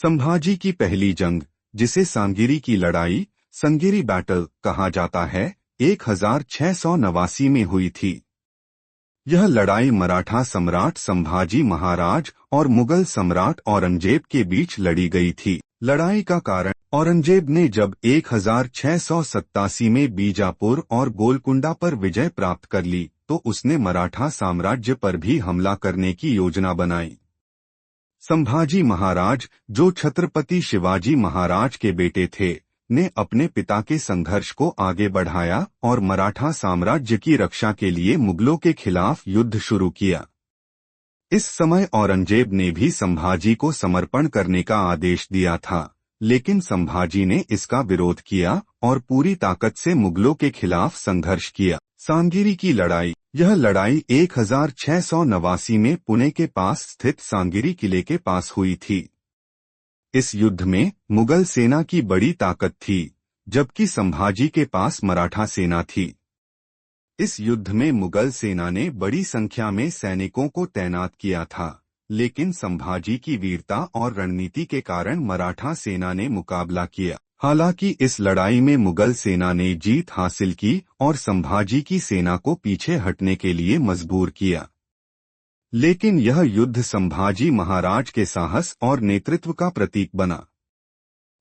संभाजी की पहली जंग, जिसे सांगिरी की लड़ाई, संगिरी बैटल कहा जाता है, 1689 में हुई थी। यह लड़ाई मराठा सम्राट संभाजी महाराज और मुगल सम्राट औरंगजेब के बीच लड़ी गई थी। लड़ाई का कारण, औरंगजेब ने जब 1687 में बीजापुर और गोलकुंडा पर विजय प्राप्त कर ली, तो उसने मराठा साम्राज्य पर भी हमला करने की योजना बनाई। संभाजी महाराज, जो छत्रपति शिवाजी महाराज के बेटे थे, ने अपने पिता के संघर्ष को आगे बढ़ाया और मराठा साम्राज्य की रक्षा के लिए मुगलों के खिलाफ युद्ध शुरू किया। इस समय औरंगजेब ने भी संभाजी को समर्पण करने का आदेश दिया था, लेकिन संभाजी ने इसका विरोध किया और पूरी ताकत से मुगलों के खिलाफ संघर्ष किया। सांगिरी की लड़ाई, यह लड़ाई 1689 में पुणे के पास स्थित सांगिरी किले के पास हुई थी। इस युद्ध में मुगल सेना की बड़ी ताकत थी, जबकि संभाजी के पास मराठा सेना थी। इस युद्ध में मुगल सेना ने बड़ी संख्या में सैनिकों को तैनात किया था, लेकिन संभाजी की वीरता और रणनीति के कारण मराठा सेना ने मुकाबला किया। हालांकि इस लड़ाई में मुगल सेना ने जीत हासिल की और संभाजी की सेना को पीछे हटने के लिए मजबूर किया। लेकिन यह युद्ध संभाजी महाराज के साहस और नेतृत्व का प्रतीक बना।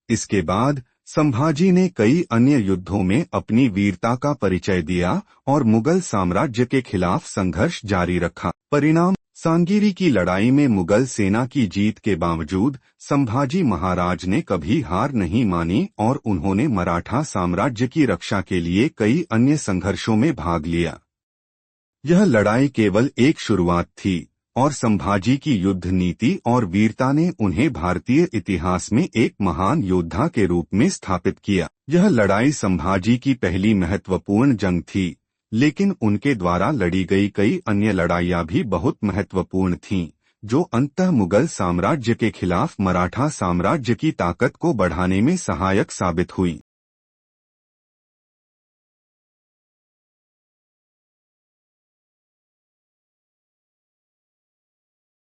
इसके बाद संभाजी ने कई अन्य युद्धों में अपनी वीरता का परिचय दिया और मुगल साम्राज्य के खिलाफ संघर्ष जारी रखा। परिणाम, सांगिरी की लड़ाई में मुगल सेना की जीत के बावजूद संभाजी महाराज ने कभी हार नहीं मानी और उन्होंने मराठा साम्राज्य की रक्षा के लिए कई अन्य संघर्षों में भाग लिया। यह लड़ाई केवल एक शुरुआत थी और संभाजी की युद्ध नीति और वीरता ने उन्हें भारतीय इतिहास में एक महान योद्धा के रूप में स्थापित किया। यह लड़ाई संभाजी की पहली महत्वपूर्ण जंग थी, लेकिन उनके द्वारा लड़ी गई कई अन्य लड़ाइयाँ भी बहुत महत्वपूर्ण थीं, जो अंततः मुगल साम्राज्य के खिलाफ मराठा साम्राज्य की ताकत को बढ़ाने में सहायक साबित हुई।